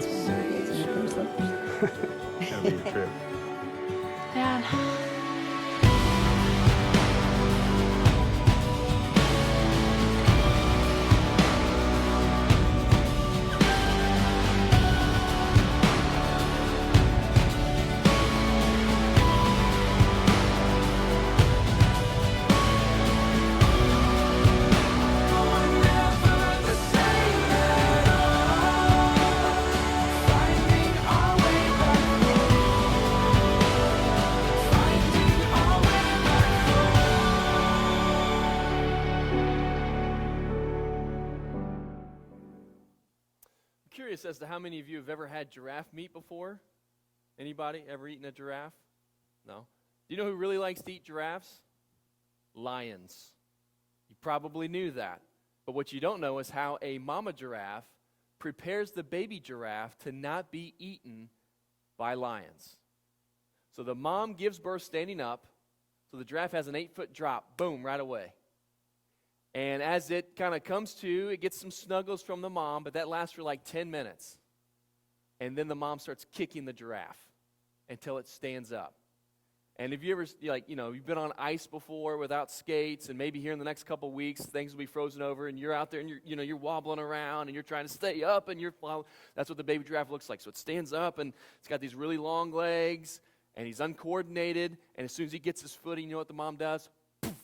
That's one of my amazing things. That'll be your trip. Dad. Curious as to how many of you have ever had giraffe meat before? Anybody ever eaten a giraffe? No? Do you know who really likes to eat giraffes? Lions. You probably knew that. But what you don't know is how a mama giraffe prepares the baby giraffe to not be eaten by lions. So the mom gives birth standing up, so the giraffe has an 8-foot drop, boom, right away. And as it kind of comes to, it gets some snuggles from the mom, but that lasts for like 10 minutes. And then the mom starts kicking the giraffe until it stands up. And if you ever, you've been on ice before without skates, and maybe here in the next couple of weeks, things will be frozen over, and you're out there, and you're wobbling around, and you're trying to stay up, and that's what the baby giraffe looks like. So it stands up, and it's got these really long legs, and he's uncoordinated, and as soon as he gets his footing, you know what the mom does? Poof,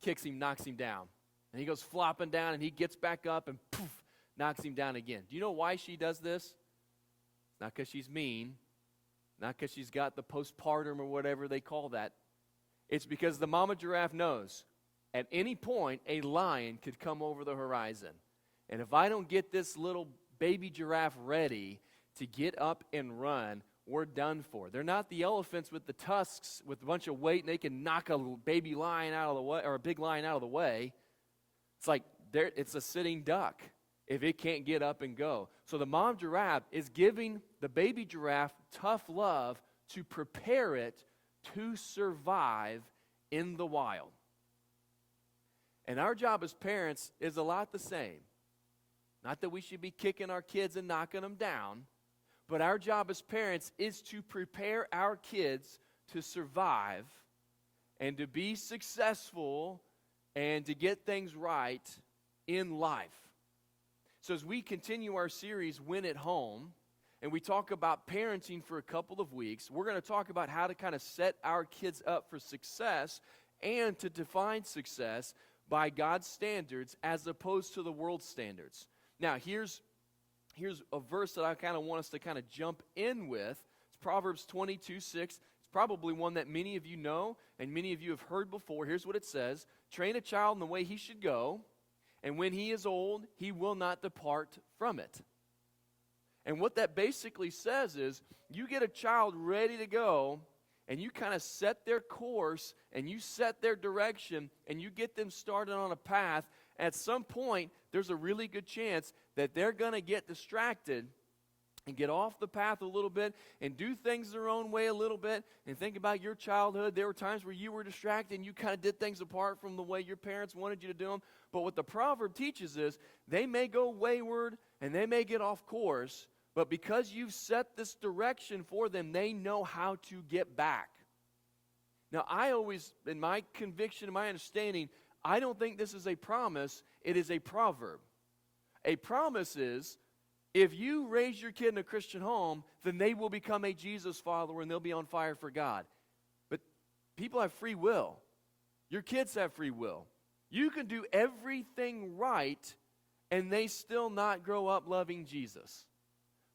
kicks him, knocks him down. And he goes flopping down, and he gets back up, and poof, knocks him down again. Do you know why she does this? It's not because she's mean, not because she's got the postpartum or whatever they call that. It's because the mama giraffe knows at any point a lion could come over the horizon. And if I don't get this little baby giraffe ready to get up and run, we're done for. They're not the elephants with the tusks with a bunch of weight, and they can knock a baby lion out of the way, or a big lion out of the way. It's like it's a sitting duck if it can't get up and go. So the mom giraffe is giving the baby giraffe tough love to prepare it to survive in the wild. And our job as parents is a lot the same. Not that we should be kicking our kids and knocking them down, but our job as parents is to prepare our kids to survive and to be successful and to get things right in life. So as we continue our series, Win at Home, and we talk about parenting for a couple of weeks, we're going to talk about how to kind of set our kids up for success and to define success by God's standards as opposed to the world's standards. Now, here's a verse that I kind of want us to kind of jump in with. It's Proverbs 22:6. Probably one that many of you know and many of you have heard before. Here's what it says: train a child in the way he should go, and when he is old, he will not depart from it. And what that basically says is, you get a child ready to go, and you kind of set their course, and you set their direction, and you get them started on a path. At some point, there's a really good chance that they're going to get distracted and get off the path a little bit and do things their own way a little bit. And think about your childhood. There were times where you were distracted and you kind of did things apart from the way your parents wanted you to do them. But what the proverb teaches is, they may go wayward and they may get off course, but because you've set this direction for them, they know how to get back. Now, I always, in my conviction and my understanding, I don't think this is a promise, it is a proverb. A promise is, if you raise your kid in a Christian home, then they will become a Jesus follower and they'll be on fire for God. But people have free will. Your kids have free will. You can do everything right and they still not grow up loving Jesus.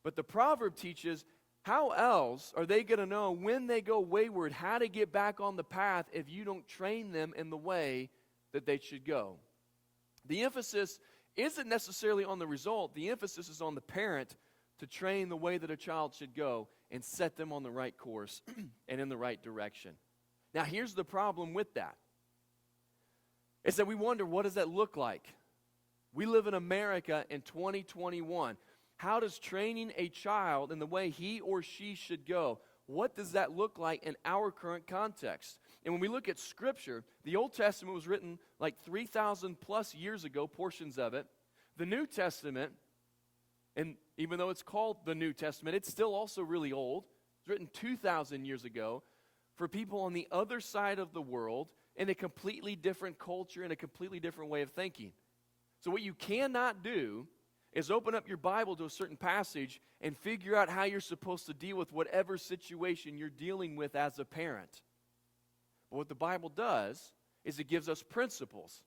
But the proverb teaches, how else are they going to know when they go wayward how to get back on the path if you don't train them in the way that they should go? The emphasis isn't necessarily on the result. The emphasis is on the parent to train the way that a child should go and set them on the right course and in the right direction. Now, here's the problem with that. It's that we wonder, what does that look like? We live in America in 2021. How does training a child in the way he or she should go, what does that look like in our current context? And when we look at Scripture, the Old Testament was written like 3,000 plus years ago, portions of it. The New Testament And even though it's called the New Testament, it's still also really old. It's written 2,000 years ago for people on the other side of the world in a completely different culture and a completely different way of thinking. So what you cannot do is open up your Bible to a certain passage and figure out how you're supposed to deal with whatever situation you're dealing with as a parent. But what the Bible does is it gives us principles,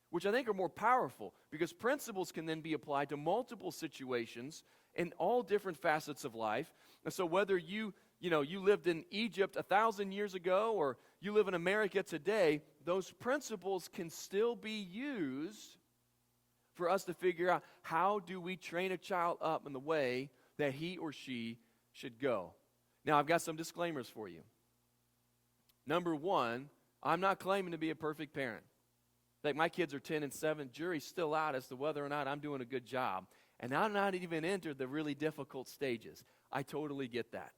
which I think are more powerful, because principles can then be applied to multiple situations in all different facets of life. And so whether you lived in Egypt 1,000 years ago or you live in America today, those principles can still be used for us to figure out how do we train a child up in the way that he or she should go. Now, I've got some disclaimers for you. Number one, I'm not claiming to be a perfect parent. Like, my kids are 10 and 7. Jury's still out as to whether or not I'm doing a good job. And I'm not even entered the really difficult stages. I totally get that.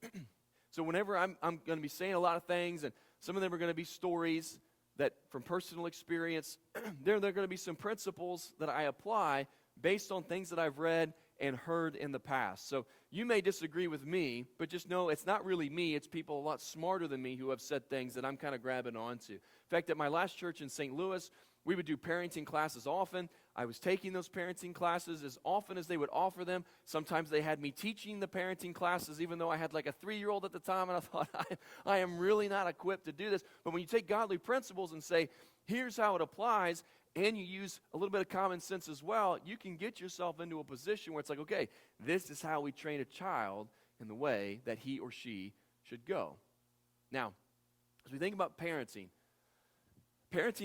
So whenever I'm going to be saying a lot of things, and some of them are going to be stories that from personal experience, there are going to be some principles that I apply based on things that I've read and heard in the past. So you may disagree with me, but just know it's not really me. It's people a lot smarter than me who have said things that I'm kind of grabbing onto. In fact, at my last church in St. Louis, we would do parenting classes often. I was taking those parenting classes as often as they would offer them. Sometimes they had me teaching the parenting classes, even though I had like a 3-year-old at the time, and I thought, I am really not equipped to do this. But when you take godly principles and say, here's how it applies, and you use a little bit of common sense as well, you can get yourself into a position where it's like, okay, this is how we train a child in the way that he or she should go. Now, as we think about parenting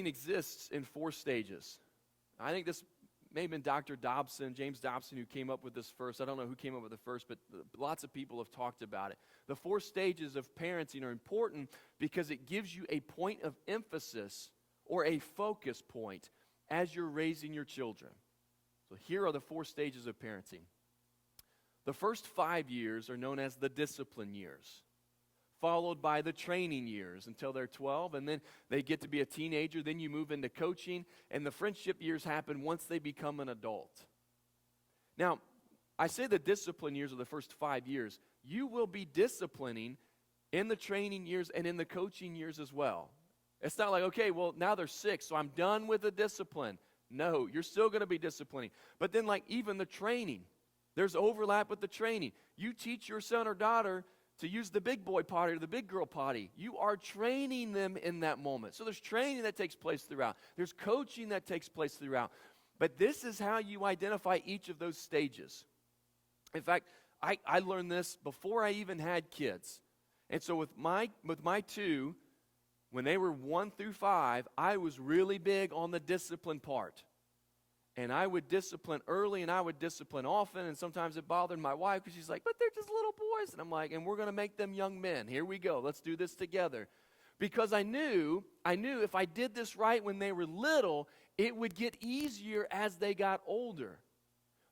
exists in 4 stages. I think this may have been Dr. Dobson, James Dobson, who came up with this first. I don't know who came up with it first, but lots of people have talked about it. The 4 stages of parenting are important because it gives you a point of emphasis or a focus point as you're raising your children. So here are the 4 stages of parenting. The first 5 years are known as the discipline years, followed by the training years until they're 12, and then they get to be a teenager. Then you move into coaching, and the friendship years happen once they become an adult. Now, I say the discipline years are the first 5 years. You will be disciplining in the training years and in the coaching years as well. It's not like, okay, well, now they're 6, so I'm done with the discipline. No, you're still going to be disciplining. But then, like, even the training, there's overlap with the training. You teach your son or daughter to use the big boy potty or the big girl potty. You are training them in that moment. So there's training that takes place throughout. There's coaching that takes place throughout. But this is how you identify each of those stages. In fact, I learned this before I even had kids. And so with my 2, when they were 1 through 5, I was really big on the discipline part. And I would discipline early and I would discipline often, and sometimes it bothered my wife because she's like, but they're just little boys. And I'm like, and we're going to make them young men. Here we go. Let's do this together. Because I knew if I did this right when they were little, it would get easier as they got older.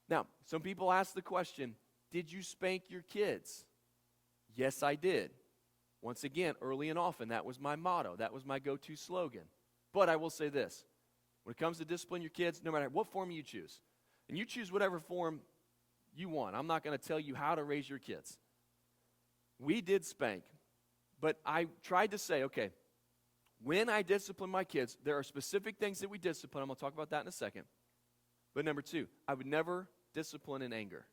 Now, some people ask the question, did you spank your kids? Yes, I did. Once again, early and often, that was my motto. That was my go-to slogan. But I will say this. When it comes to discipline your kids, no matter what form you choose, and you choose whatever form you want. I'm not going to tell you how to raise your kids. We did spank, but I tried to say, okay, when I discipline my kids, there are specific things that we discipline. I'm going to talk about that in a second. But number 2, I would never discipline in anger.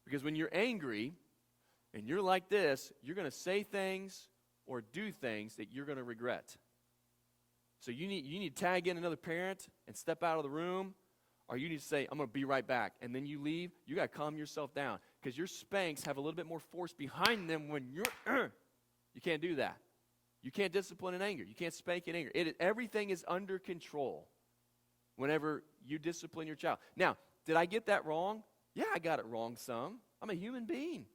Because when you're angry and you're like this, you're going to say things or do things that you're going to regret. So you need to tag in another parent and step out of the room, or you need to say, I'm going to be right back. And then you leave. You got to calm yourself down because your spanks have a little bit more force behind them when you're, you can't do that. You can't discipline in anger. You can't spank in anger. Everything is under control whenever you discipline your child. Now, did I get that wrong? Yeah, I got it wrong some. I'm a human being.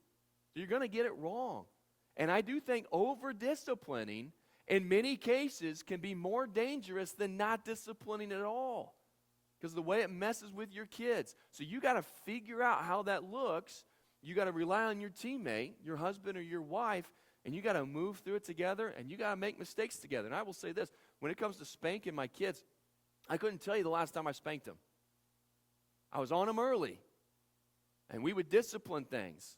So you're going to get it wrong. And I do think over-disciplining in many cases can be more dangerous than not disciplining at all because of the way it messes with your kids. So you got to figure out how that looks. You got to rely on your teammate, your husband or your wife, and you got to move through it together, and you got to make mistakes together. And I will say this, when it comes to spanking my kids, I couldn't tell you the last time I spanked them. I was on them early. And we would discipline things.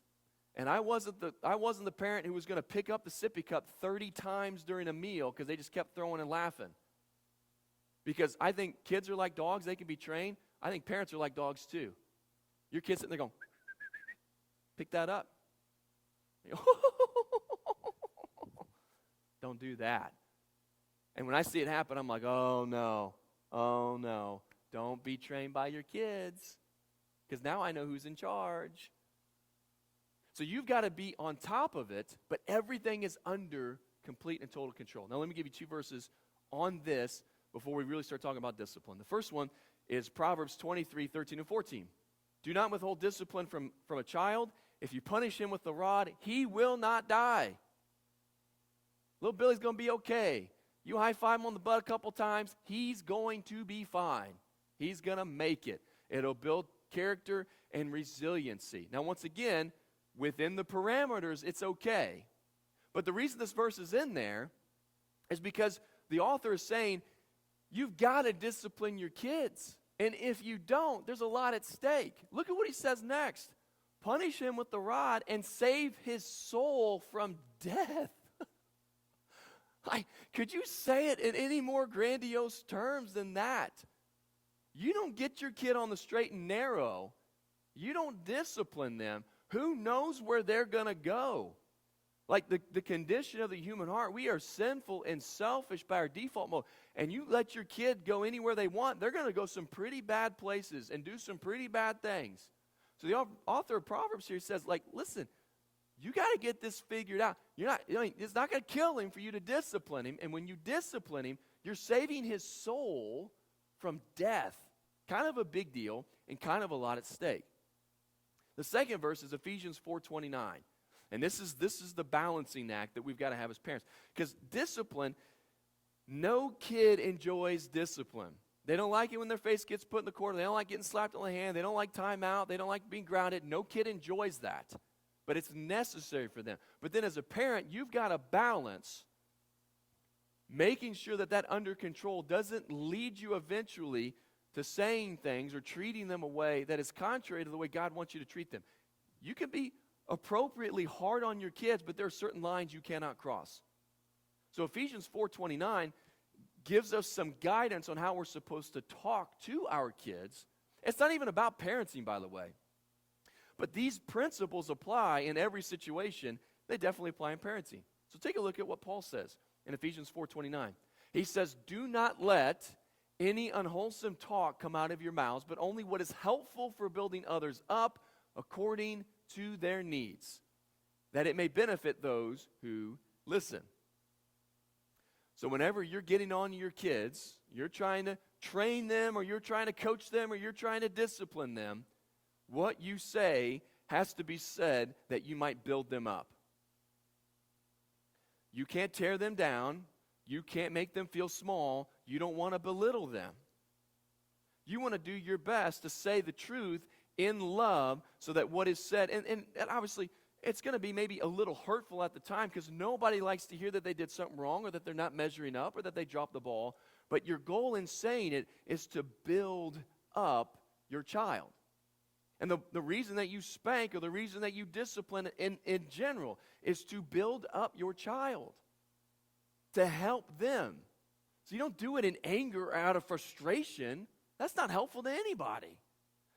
And I wasn't the parent who was going to pick up the sippy cup 30 times during a meal because they just kept throwing and laughing. Because I think kids are like dogs. They can be trained. I think parents are like dogs too. Your kid's sitting there going, pick that up. Don't do that. And when I see it happen, I'm like, oh no. Don't be trained by your kids. Because now I know who's in charge. So you've got to be on top of it, but everything is under complete and total control. Now let me give you 2 verses on this before we really start talking about discipline. The first one is Proverbs 23, 13 and 14. Do not withhold discipline from a child. If you punish him with the rod, he will not die. Little Billy's going to be okay. You high-five him on the butt a couple times, he's going to be fine. He's going to make it. It'll build character and resiliency. Now, once again, within the parameters, it's okay. But the reason this verse is in there is because the author is saying, you've got to discipline your kids. And if you don't, there's a lot at stake. Look at what he says next. Punish him with the rod and save his soul from death. Could you say it in any more grandiose terms than that? You don't get your kid on the straight and narrow. You don't discipline them. Who knows where they're going to go? Like the condition of the human heart, we are sinful and selfish by our default mode. And you let your kid go anywhere they want, they're going to go some pretty bad places and do some pretty bad things. So the author of Proverbs here says, listen, you got to get this figured out. It's not going to kill him for you to discipline him. And when you discipline him, you're saving his soul from death. Kind of a big deal and kind of a lot at stake. The second verse is Ephesians 4:29. And this is the balancing act that we've got to have as parents. Because discipline, no kid enjoys discipline. They don't like it when their face gets put in the corner. They don't like getting slapped on the hand. They don't like timeout. They don't like being grounded. No kid enjoys that. But it's necessary for them. But then as a parent, you've got to balance making sure that under control doesn't lead you eventually to saying things or treating them a way that is contrary to the way God wants you to treat them. You can be appropriately hard on your kids, but there are certain lines you cannot cross. So Ephesians 4:29 gives us some guidance on how we're supposed to talk to our kids. It's not even about parenting, by the way. But these principles apply in every situation. They definitely apply in parenting. So take a look at what Paul says in Ephesians 4:29. He says, do not let any unwholesome talk come out of your mouths, but only what is helpful for building others up according to their needs, that it may benefit those who listen. So whenever you're getting on to your kids, you're trying to train them, or you're trying to coach them, or you're trying to discipline them, what you say has to be said that you might build them up. You can't tear them down. You can't make them feel small. You don't want to belittle them. You want to do your best to say the truth in love so that what is said, and obviously it's going to be maybe a little hurtful at the time because nobody likes to hear that they did something wrong or that they're not measuring up or that they dropped the ball. But your goal in saying it is to build up your child. And the reason that you spank or the reason that you discipline in general is to build up your child, to help them. So you don't do it in anger or out of frustration. That's not helpful to anybody.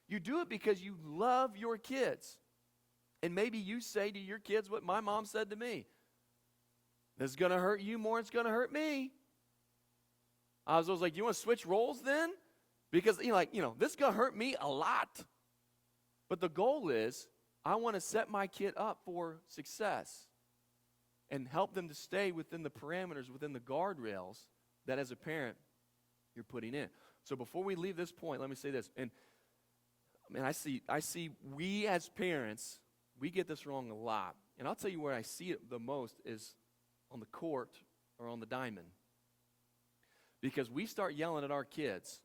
You do it because you love your kids. And maybe you say to your kids what my mom said to me. This is going to hurt you more than it's going to hurt me. I was like, you want to switch roles then? Because, this is going to hurt me a lot. But the goal is, I want to set my kid up for success and help them to stay within the parameters, within the guardrails that as a parent you're putting in. So before we leave this point, let me say this. And I see we as parents, we get this wrong a lot. And I'll tell you where I see it the most is on the court or on the diamond. Because we start yelling at our kids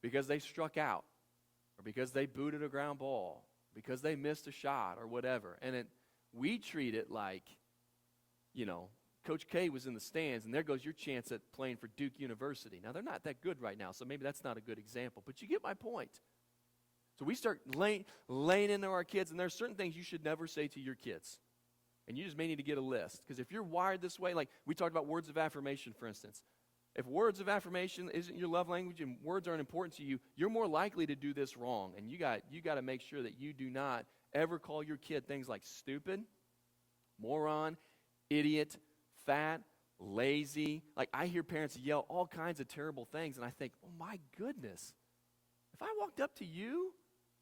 because they struck out or because they booted a ground ball, because they missed a shot or whatever. And we treat it like, Coach K was in the stands, and there goes your chance at playing for Duke University. Now, they're not that good right now, so maybe that's not a good example. But you get my point. So we start laying into our kids, and there's certain things you should never say to your kids. And you just may need to get a list. Because if you're wired this way, like we talked about words of affirmation, for instance. If words of affirmation isn't your love language and words aren't important to you, you're more likely to do this wrong. And you got to make sure that you do not ever call your kid things like stupid, moron, idiot, fat, lazy. Like I hear parents yell all kinds of terrible things, and I think, oh my goodness, if I walked up to you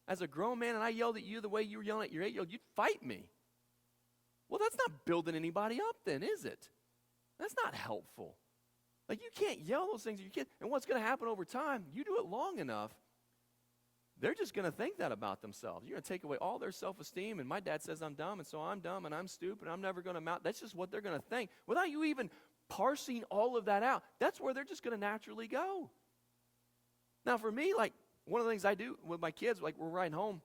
as a grown man and I yelled at you the way you were yelling at your 8-year-old, you'd fight me. Well, that's not building anybody up then, is it? That's not helpful. Like you can't yell those things at your kid. And what's going to happen over time, you do it long enough, they're just going to think that about themselves. You're going to take away all their self-esteem, and my dad says I'm dumb, and so I'm dumb, and I'm stupid, and I'm never going to amount. That's just what they're going to think. Without you even parsing all of that out, that's where they're just going to naturally go. Now, for me, like, one of the things I do with my kids, like we're riding home,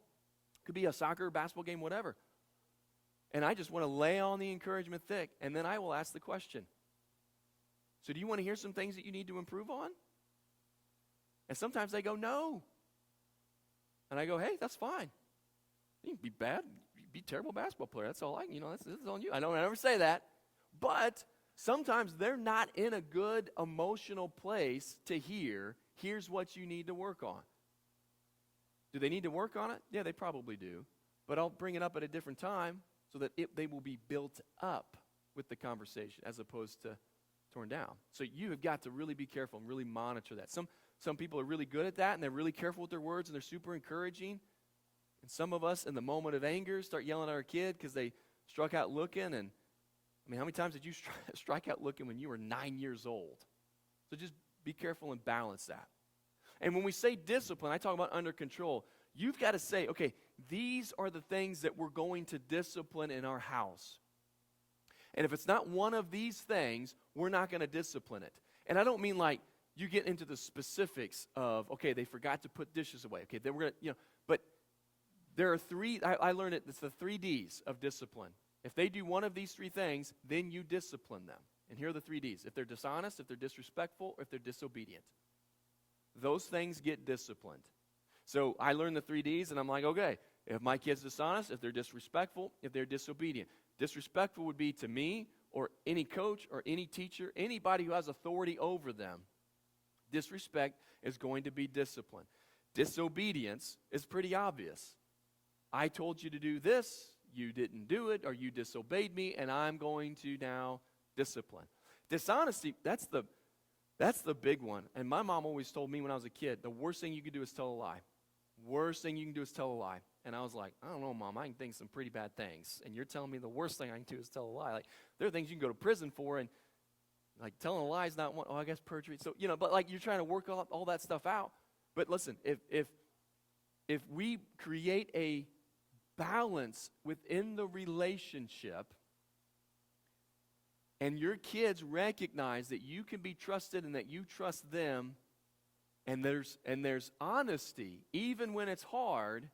could be a soccer, basketball game, whatever, and I just want to lay on the encouragement thick, and then I will ask the question, so do you want to hear some things that you need to improve on? And sometimes they go, no. And I go, hey, that's fine. You can be bad, you be a terrible basketball player. That's all this is on you. I never say that. But sometimes they're not in a good emotional place to hear, here's what you need to work on. Do they need to work on it? Yeah, they probably do. But I'll bring it up at a different time so that they will be built up with the conversation as opposed to torn down. So you have got to really be careful and really monitor that. Some people are really good at that, and they're really careful with their words, and they're super encouraging. And some of us, in the moment of anger, start yelling at our kid because they struck out looking. And I mean, how many times did you strike out looking when you were 9 years old? So just be careful and balance that. And when we say discipline, I talk about under control. You've got to say, okay, these are the things that we're going to discipline in our house. And if it's not one of these things, we're not going to discipline it. And I don't mean like you get into the specifics of, okay, they forgot to put dishes away. Okay, then we're going to, but there are three, I learned it's the 3 Ds of discipline. If they do one of these 3 things, then you discipline them. And here are the 3 Ds. If they're dishonest, if they're disrespectful, or if they're disobedient. Those things get disciplined. So I learned the 3 Ds, and I'm like, okay, if my kid's dishonest, if they're disrespectful, if they're disobedient. Disrespectful would be to me or any coach or any teacher, anybody who has authority over them. Disrespect is going to be discipline. Disobedience is pretty obvious. I told you to do this, you didn't do it, or you disobeyed me, and I'm going to now discipline. Dishonesty, that's the big one. And my mom always told me when I was a kid, the worst thing you could do is tell a lie. Worst thing you can do is tell a lie. And I was like, I don't know, Mom, I can think some pretty bad things. And you're telling me the worst thing I can do is tell a lie. Like, there are things you can go to prison for, and like telling a lie is not one. Oh, I guess perjury. So, but like you're trying to work all that stuff out. But listen, if we create a balance within the relationship, and your kids recognize that you can be trusted and that you trust them, and there's honesty, even when it's hard,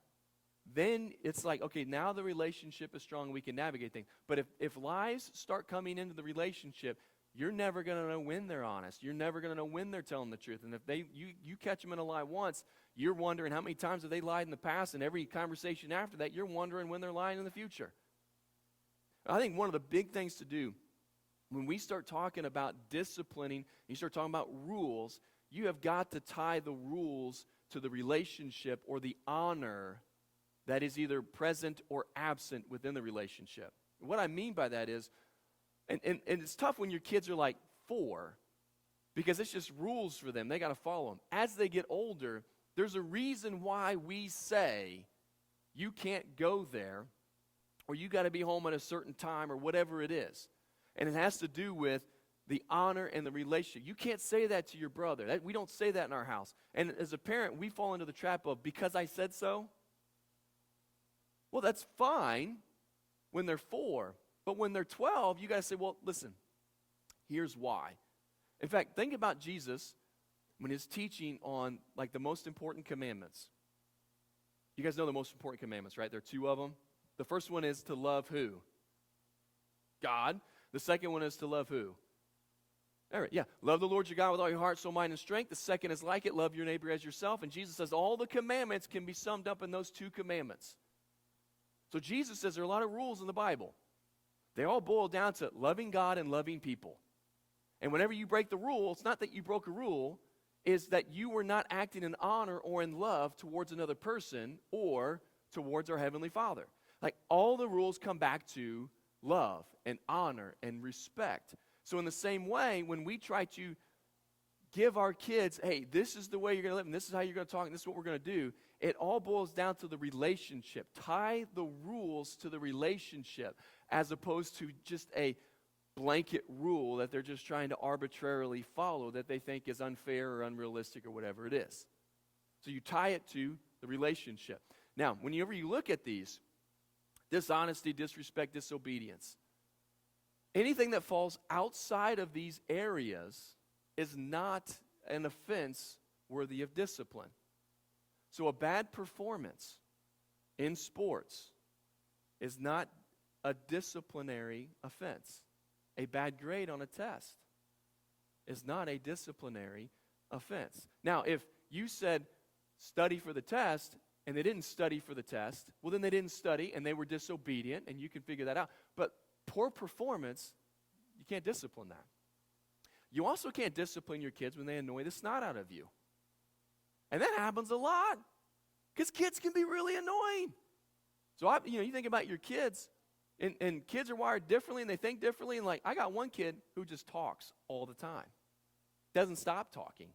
then it's like, okay, now the relationship is strong and we can navigate things. But if lies start coming into the relationship, you're never going to know when they're honest. You're never going to know when they're telling the truth. And if you catch them in a lie once, you're wondering how many times have they lied in the past, and every conversation after that, you're wondering when they're lying in the future. I think one of the big things to do when we start talking about disciplining, you start talking about rules, you have got to tie the rules to the relationship or the honor that is either present or absent within the relationship. What I mean by that is, and it's tough when your kids are like 4, because it's just rules for them. They got to follow them. As they get older, there's a reason why we say you can't go there, or you got to be home at a certain time, or whatever it is. And it has to do with the honor and the relationship. You can't say that to your brother. We don't say that in our house. And as a parent, we fall into the trap of, because I said so. Well, that's fine when they're 4. But when they're 12, you got to say, well, listen, here's why. In fact, think about Jesus when he's teaching on like the most important commandments. You guys know the most important commandments, right? There are 2 of them. The first one is to love who? God. The second one is to love who? All right, yeah. Love the Lord your God with all your heart, soul, mind, and strength. The second is like it. Love your neighbor as yourself. And Jesus says all the commandments can be summed up in those 2 commandments. So Jesus says there are a lot of rules in the Bible. They all boil down to loving God and loving people. And whenever you break the rule, it's not that you broke a rule, is that you were not acting in honor or in love towards another person or towards our Heavenly Father. Like all the rules come back to love and honor and respect. So in the same way, when we try to give our kids, hey, this is the way you're going to live, and this is how you're going to talk, and this is what we're going to do, it all boils down to the relationship. Tie the rules to the relationship as opposed to just a blanket rule that they're just trying to arbitrarily follow that they think is unfair or unrealistic or whatever it is. So you tie it to the relationship. Now, whenever you look at these, dishonesty, disrespect, disobedience, anything that falls outside of these areas is not an offense worthy of discipline. So a bad performance in sports is not a disciplinary offense. A bad grade on a test is not a disciplinary offense. Now, if you said study for the test and they didn't study for the test, well, then they didn't study and they were disobedient, and you can figure that out. But poor performance, you can't discipline that. You also can't discipline your kids when they annoy the snot out of you. And that happens a lot because kids can be really annoying. So, you think about your kids, and kids are wired differently and they think differently. And like, I got one kid who just talks all the time, doesn't stop talking.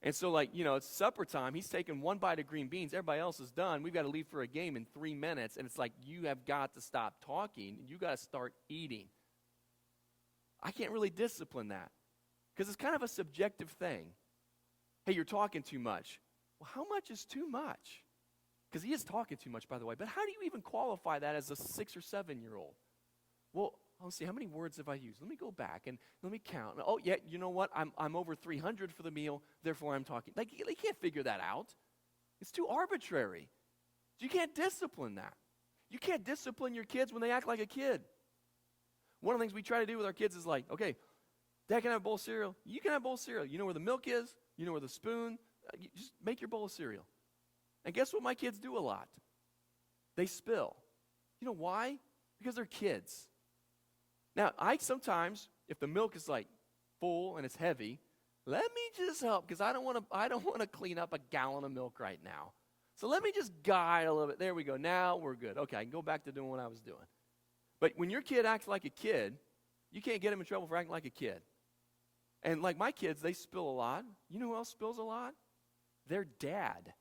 And so, like, it's supper time. He's taking 1 bite of green beans. Everybody else is done. We've got to leave for a game in 3 minutes. And it's like, you have got to stop talking. You got to start eating. I can't really discipline that because it's kind of a subjective thing. Hey, you're talking too much. Well, how much is too much? Because he is talking too much, by the way. But how do you even qualify that as a 6 or 7-year-old? Well, let's see, how many words have I used? Let me go back and let me count. Oh, yeah, you know what? I'm over 300 for the meal, therefore I'm talking. Like, you can't figure that out. It's too arbitrary. You can't discipline that. You can't discipline your kids when they act like a kid. One of the things we try to do with our kids is like, okay, Dad can have a bowl of cereal. You can have a bowl of cereal. You know where the milk is. You know where the spoon. You just make your bowl of cereal. And guess what my kids do a lot? They spill. You know why? Because they're kids. Now, I sometimes, if the milk is like full and it's heavy, let me just help because I don't want to clean up a gallon of milk right now. So let me just guide a little bit. There we go. Now we're good. Okay, I can go back to doing what I was doing. But when your kid acts like a kid, you can't get him in trouble for acting like a kid. And like my kids, they spill a lot. You know who else spills a lot? Their dad.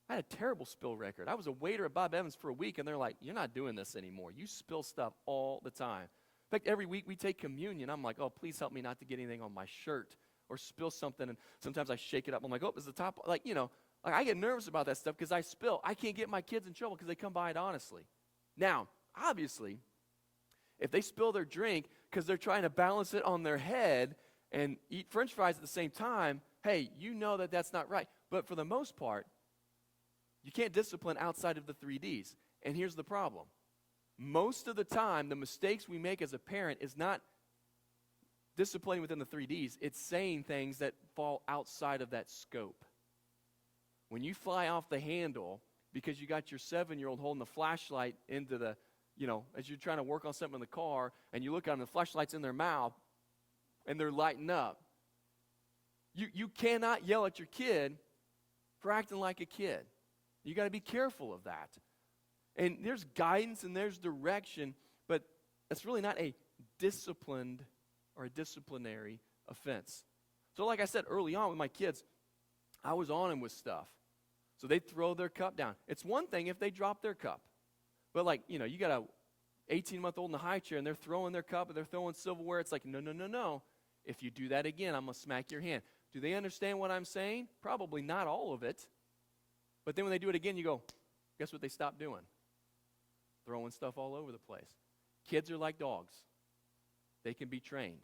I had a terrible spill record. I was a waiter at Bob Evans for a week, and they're like, you're not doing this anymore. You spill stuff all the time. In fact, every week we take communion. I'm like, oh, please help me not to get anything on my shirt or spill something. And sometimes I shake it up. I'm like, oh, is the top, like, I get nervous about that stuff because I spill. I can't get my kids in trouble because they come by it honestly. Now, obviously, if they spill their drink because they're trying to balance it on their head and eat French fries at the same time, hey, you know that that's not right. But for the most part, you can't discipline outside of the 3 Ds. And here's the problem. Most of the time, the mistakes we make as a parent is not disciplining within the 3 Ds. It's saying things that fall outside of that scope. When you fly off the handle because you got your 7-year-old holding the flashlight into the, as you're trying to work on something in the car, and you look at them, the flashlight's in their mouth, and they're lighting up. You cannot yell at your kid for acting like a kid. You got to be careful of that. And there's guidance and there's direction, but that's really not a disciplined or a disciplinary offense. So like I said early on with my kids, I was on them with stuff. So they'd throw their cup down. It's one thing if they drop their cup. But like, you got a 18-month-old in the high chair and they're throwing their cup and they're throwing silverware. It's like, no. If you do that again, I'm going to smack your hand. Do they understand what I'm saying? Probably not all of it. But then when they do it again, you go, guess what they stop doing? Throwing stuff all over the place. Kids are like dogs. They can be trained.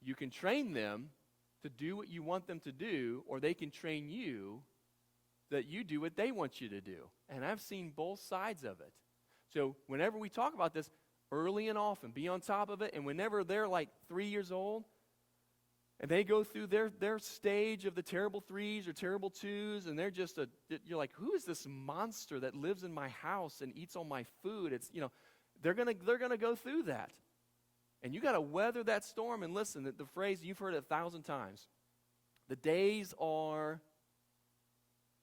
You can train them to do what you want them to do, or they can train you that you do what they want you to do. And I've seen both sides of it. So whenever we talk about this, early and often. Be on top of it. And whenever they're like 3 years old, and they go through their stage of the terrible threes or terrible twos, and you're like, who is this monster that lives in my house and eats all my food? It's, they're gonna go through that. And you got to weather that storm. And listen, the phrase, you've heard it 1,000 times. The days are,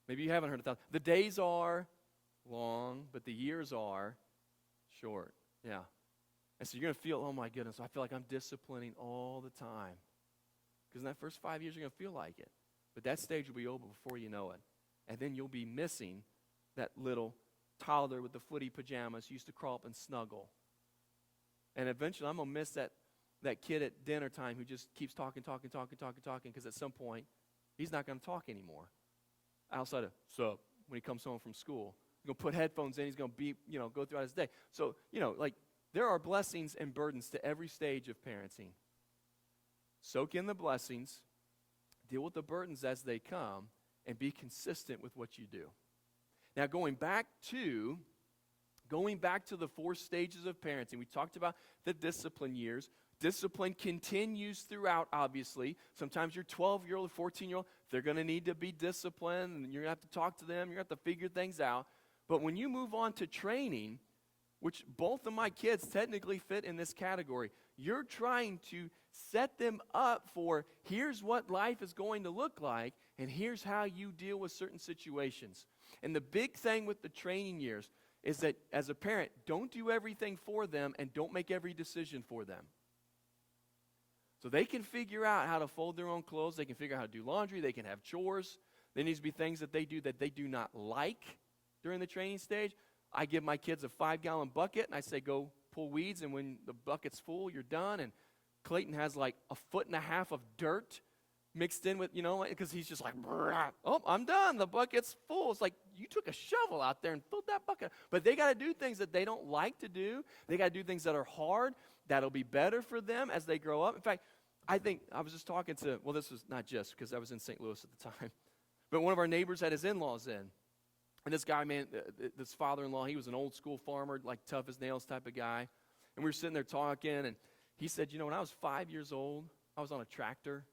maybe you haven't heard it 1,000. The days are long, but the years are short. Yeah. And so you're going to feel, oh my goodness, I feel like I'm disciplining all the time. Because in that first 5 years, you're going to feel like it. But that stage will be over before you know it. And then you'll be missing that little toddler with the footy pajamas who used to crawl up and snuggle. And eventually, I'm going to miss that kid at dinner time who just keeps talking, because at some point, he's not going to talk anymore. Outside of, sup, when he comes home from school. He's going to put headphones in, he's going to be, go throughout his day. So, there are blessings and burdens to every stage of parenting. Soak in the blessings, deal with the burdens as they come, and be consistent with what you do. Now, going back to the 4 stages of parenting, we talked about the discipline years. Discipline continues throughout, obviously. Sometimes your 12-year-old or 14-year-old, they're going to need to be disciplined, and you're going to have to talk to them. You're going to have to figure things out. But when you move on to training, which both of my kids technically fit in this category, you're trying to set them up for, here's what life is going to look like, and here's how you deal with certain situations. And the big thing with the training years is that as a parent, don't do everything for them and don't make every decision for them. So they can figure out how to fold their own clothes. They can figure out how to do laundry. They can have chores. There needs to be things that they do not like during the training stage. I give my kids a 5-gallon bucket, and I say, go pull weeds, and when the bucket's full, you're done. And Clayton has like 1.5 feet of dirt mixed in with, because he's just like, oh, I'm done. The bucket's full. It's like, you took a shovel out there and filled that bucket. But they got to do things that they don't like to do. They got to do things that are hard, that'll be better for them as they grow up. In fact, I think I was just talking to, well, this was not just because I was in St. Louis at the time, but one of our neighbors had his in-laws in. And this guy, man, this father-in-law, he was an old school farmer, like tough as nails type of guy. And we were sitting there talking, and he said, when I was 5 years old, I was on a tractor.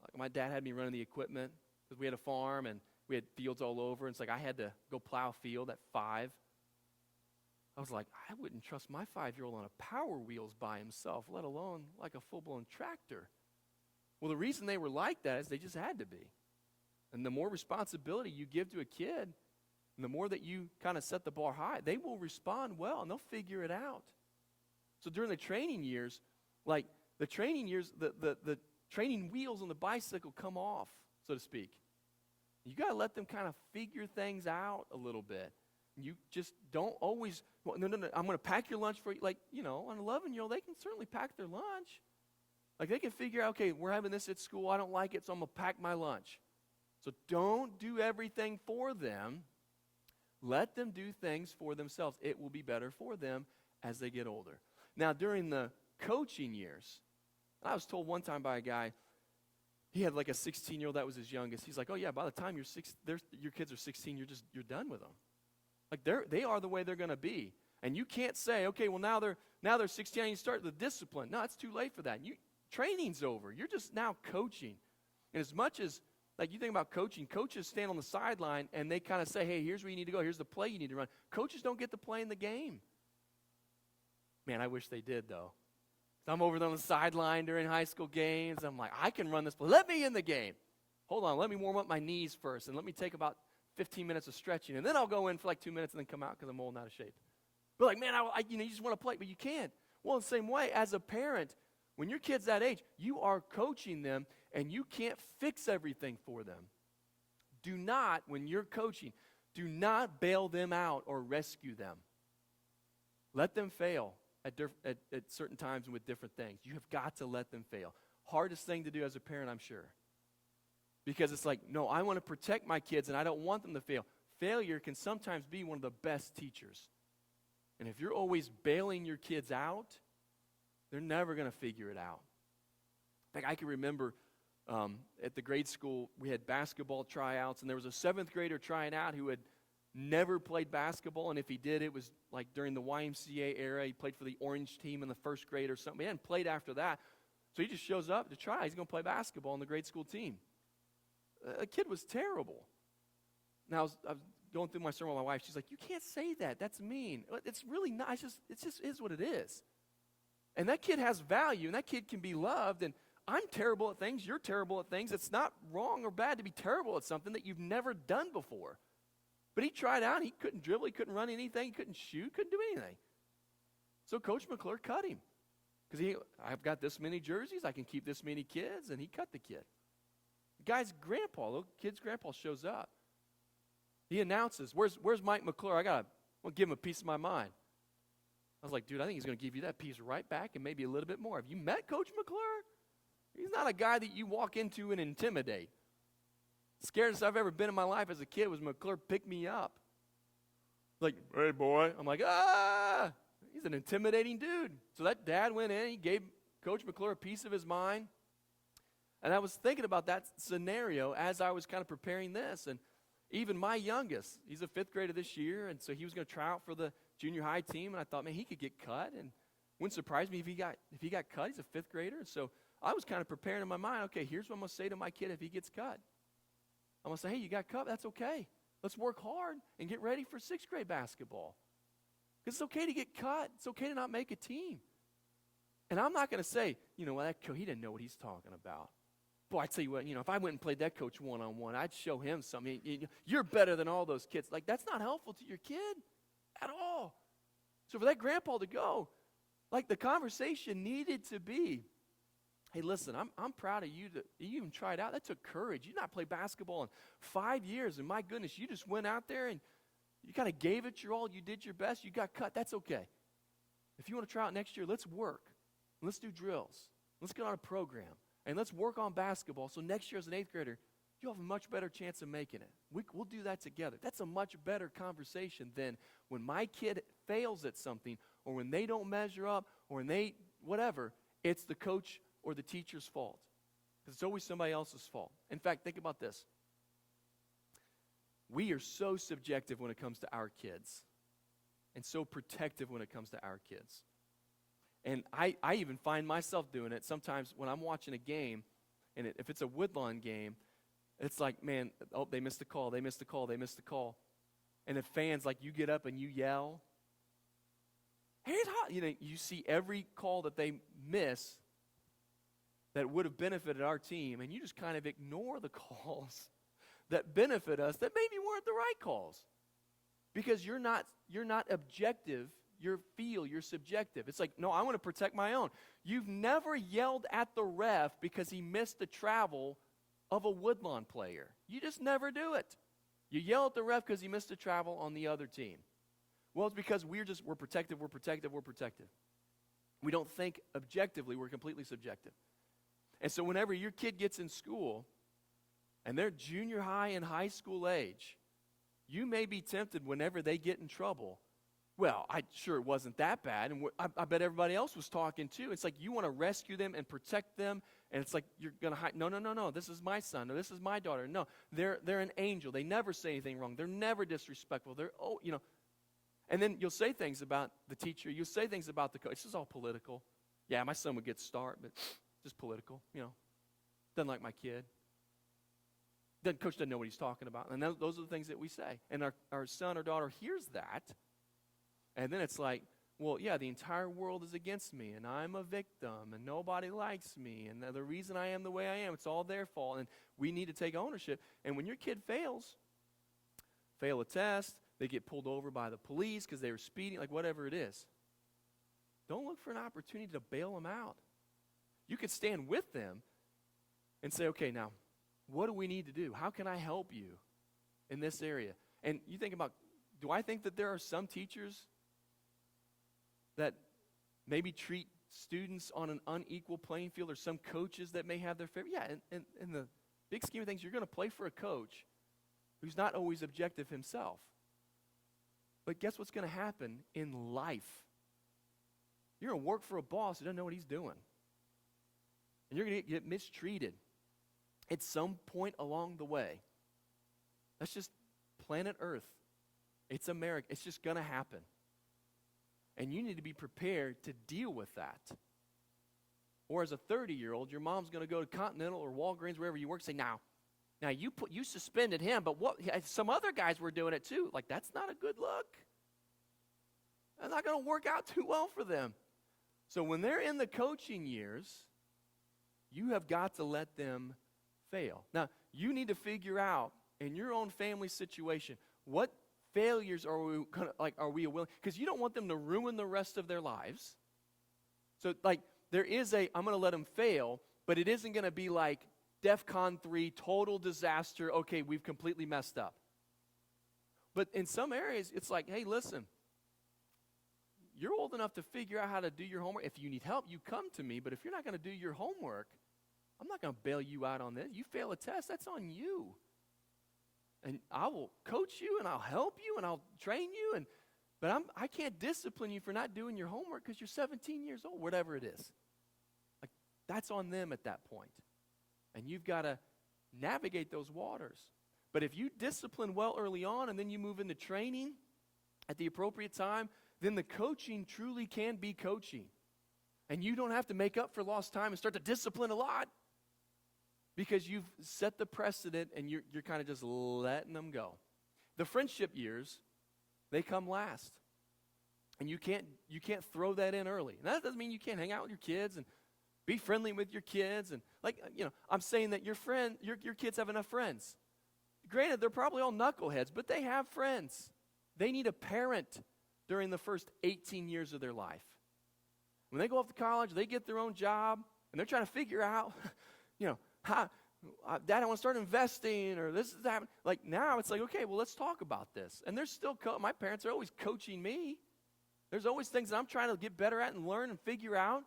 Like my dad had me running the equipment because we had a farm and we had fields all over. And it's like I had to go plow a field at 5. I was like, I wouldn't trust my 5-year-old on a Power Wheels by himself, let alone like a full-blown tractor. Well, the reason they were like that is they just had to be. And the more responsibility you give to a kid, and the more that you kind of set the bar high, they will respond well, and they'll figure it out. So during the training years, the training wheels on the bicycle come off, so to speak. You got to let them kind of figure things out a little bit. You just don't always, no, I'm going to pack your lunch for you. Like, an 11-year-old, they can certainly pack their lunch. Like, they can figure out, okay, we're having this at school. I don't like it, so I'm going to pack my lunch. So don't do everything for them. Let them do things for themselves. It will be better for them as they get older. Now, during the coaching years, I was told one time by a guy, he had like a 16-year-old that was his youngest. He's like, oh yeah, by the time your kids are 16, you're done with them. Like they are the way they're going to be. And you can't say, okay, well now they're 16 and you start the discipline. No, it's too late for that. Training's over. You're just now coaching. And as much as like you think about coaching, coaches stand on the sideline and they kind of say, hey, here's where you need to go. Here's the play you need to run. Coaches don't get to play in the game. Man, I wish they did, though. I'm over there on the sideline during high school games. I'm like, I can run this play. Let me in the game. Hold on, let me warm up my knees first, and let me take about 15 minutes of stretching, and then I'll go in for like 2 minutes and then come out because I'm old and out of shape. But like, man, you just want to play, but you can't. Well, in the same way, as a parent, when your kid's that age, you are coaching them, and you can't fix everything for them. Do not, when you're coaching, do not bail them out or rescue them. Let them fail at certain times and with different things. You have got to let them fail. Hardest thing to do as a parent, I'm sure. Because it's like, no, I want to protect my kids, and I don't want them to fail. Failure can sometimes be one of the best teachers. And if you're always bailing your kids out, they're never going to figure it out. In fact, I can remember at the grade school, we had basketball tryouts, and there was a 7th grader trying out who had never played basketball, and if he did, it was like during the YMCA era. He played for the orange team in the first grade or something. He hadn't played after that. So he just shows up to try. He's going to play basketball on the grade school team. A kid was terrible. Now, I was going through my sermon with my wife. She's like, you can't say that. That's mean. It's really not. It just is what it is. And that kid has value, and that kid can be loved, and I'm terrible at things. You're terrible at things. It's not wrong or bad to be terrible at something that you've never done before. But he tried out. He couldn't dribble. He couldn't run anything. He couldn't shoot. Couldn't do anything. So Coach McClure cut him. Because I've got this many jerseys. I can keep this many kids. And he cut the kid. The guy's grandpa, the kid's grandpa shows up. He announces, where's Mike McClure? I want to give him a piece of my mind. I was like, dude, I think he's going to give you that piece right back and maybe a little bit more. Have you met Coach McClure? He's not a guy that you walk into and intimidate. Scariest I've ever been in my life as a kid was McClure picked me up. Like, hey, boy. I'm like, ah! He's an intimidating dude. So that dad went in. He gave Coach McClure a piece of his mind. And I was thinking about that scenario as I was kind of preparing this. And even my youngest, he's a fifth grader this year, and so he was going to try out for the junior high team. And I thought, man, he could get cut. And it wouldn't surprise me if he got cut. He's a fifth grader. And so I was kind of preparing in my mind, okay, here's what I'm going to say to my kid if he gets cut. I'm going to say, hey, you got cut? That's okay. Let's work hard and get ready for sixth grade basketball. Because it's okay to get cut. It's okay to not make a team. And I'm not going to say, well, that coach, he didn't know what he's talking about. Boy, I tell you what, if I went and played that coach one-on-one, I'd show him something. You're better than all those kids. Like, that's not helpful to your kid at all. So for that grandpa to go, like, the conversation needed to be, hey, listen, I'm proud of you that you even tried out. That took courage. You not played basketball in 5 years, and my goodness, you just went out there and you kind of gave it your all. You did your best. You got cut. That's okay. If you want to try out next year, let's work. Let's do drills. Let's get on a program. And let's work on basketball so next year as an eighth grader, you'll have a much better chance of making it. We'll do that together. That's a much better conversation than when my kid fails at something or when they don't measure up or when they, whatever, it's the coach or the teacher's fault. Because it's always somebody else's fault. In fact, think about this. We are so subjective when it comes to our kids and so protective when it comes to our kids. And I even find myself doing it sometimes when I'm watching a game, and if it's a Woodlawn game, it's like, man, oh, they missed the call, they missed the call, they missed the call. And the fans, like, you get up and you yell. Hey, it's hot. You see every call that they miss that would have benefited our team, and you just kind of ignore the calls that benefit us that maybe weren't the right calls. Because you're not objective. You're subjective. It's like, no, I want to protect my own. You've never yelled at the ref because he missed the travel of a Woodlawn player. You just never do it. You yell at the ref because he missed the travel on the other team. Well, it's because we're protective. We don't think objectively. We're completely subjective. And so whenever your kid gets in school and they're junior high and high school age, you may be tempted whenever they get in trouble. Well, it wasn't that bad, and I bet everybody else was talking too. It's like you want to rescue them and protect them, and it's like you're going to hide. No, this is my son, or this is my daughter. No, they're an angel. They never say anything wrong. They're never disrespectful. And then you'll say things about the teacher. You'll say things about the coach. This is all political. Yeah, my son would get start, but just political, Doesn't like my kid. Coach doesn't know what he's talking about. And those are the things that we say. And our son or daughter hears that. And then it's like, well, yeah, the entire world is against me, and I'm a victim, and nobody likes me, and the reason I am the way I am, it's all their fault, and we need to take ownership. And when your kid fail a test, they get pulled over by the police because they were speeding, like whatever it is, don't look for an opportunity to bail them out. You could stand with them and say, okay, now, what do we need to do? How can I help you in this area? And you think about, do I think that there are some teachers that maybe treat students on an unequal playing field, or some coaches that may have their favorite? Yeah, in the big scheme of things, you're going to play for a coach who's not always objective himself. But guess what's going to happen in life? You're going to work for a boss who doesn't know what he's doing. And you're going to get mistreated at some point along the way. That's just planet Earth. It's America. It's just going to happen. And you need to be prepared to deal with that. Or as a 30-year-old, your mom's going to go to Continental or Walgreens, wherever you work, say, now you suspended him, but some other guys were doing it too. Like, that's not a good look. That's not going to work out too well for them. So when they're in the coaching years, you have got to let them fail. Now, you need to figure out in your own family situation, what failures are we willing, because you don't want them to ruin the rest of their lives. So there is I'm going to let them fail, but it isn't going to be like DEFCON 3, total disaster, okay, we've completely messed up. But in some areas, it's like, hey, listen, you're old enough to figure out how to do your homework. If you need help, you come to me, but if you're not going to do your homework, I'm not going to bail you out on this. You fail a test, that's on you. And I will coach you, and I'll help you, and I'll train you, but I can't discipline you for not doing your homework because you're 17 years old, whatever it is. Like, that's on them at that point. And you've got to navigate those waters. But if you discipline well early on and then you move into training at the appropriate time, then the coaching truly can be coaching. And you don't have to make up for lost time and start to discipline a lot because you've set the precedent and you're kind of just letting them go. The friendship years, they come last. And you can't throw that in early. And that doesn't mean you can't hang out with your kids and be friendly with your kids. And I'm saying that your kids have enough friends. Granted, they're probably all knuckleheads, but they have friends. They need a parent during the first 18 years of their life. When they go off to college, they get their own job, and they're trying to figure out, Dad, I want to start investing, or this is that. Like, now it's like, okay, well, let's talk about this. And there's still, my parents are always coaching me. There's always things that I'm trying to get better at and learn and figure out.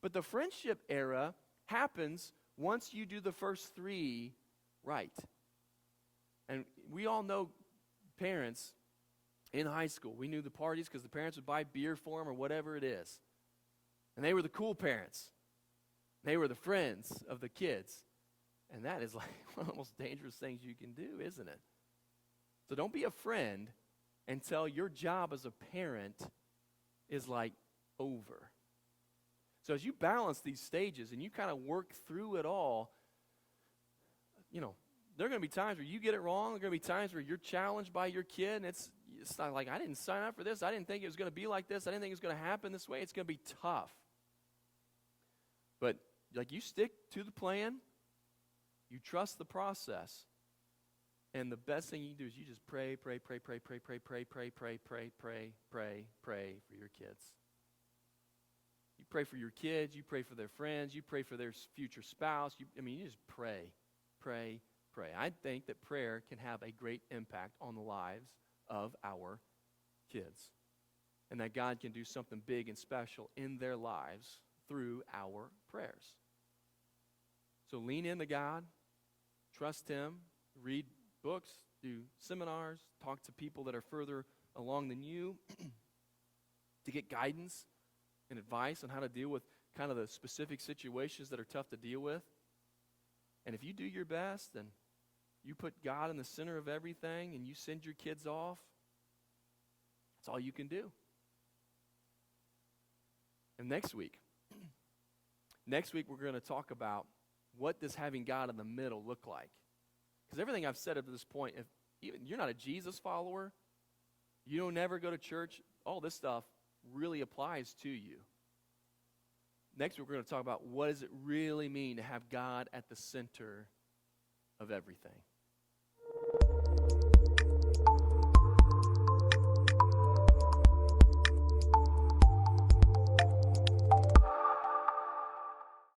But the friendship era happens once you do the first 3 right. And we all know parents in high school. We knew the parties because the parents would buy beer for them or whatever it is. And they were the cool parents. They were the friends of the kids. And that is like one of the most dangerous things you can do, isn't it? So don't be a friend until your job as a parent is like over. So as you balance these stages and you kind of work through it all, there are going to be times where you get it wrong. There are going to be times where you're challenged by your kid, and it's not like, I didn't sign up for this. I didn't think it was going to be like this. I didn't think it was going to happen this way. It's going to be tough. But you stick to the plan. You trust the process. And the best thing you can do is you just pray for your kids. You pray for your kids. You pray for their friends. You pray for their future spouse. You just pray. I think that prayer can have a great impact on the lives of our kids. And that God can do something big and special in their lives through our prayers. So lean into God. Trust Him. Read books. Do seminars. Talk to people that are further along than you to get guidance and advice on how to deal with kind of the specific situations that are tough to deal with. And if you do your best and you put God in the center of everything and you send your kids off, that's all you can do. And next week we're going to talk about what does having God in the middle look like. Because everything I've said up to this point, if even you're not a Jesus follower, you don't never go to church, all this stuff really applies to you. Next week, we're going to talk about what does it really mean to have God at the center of everything.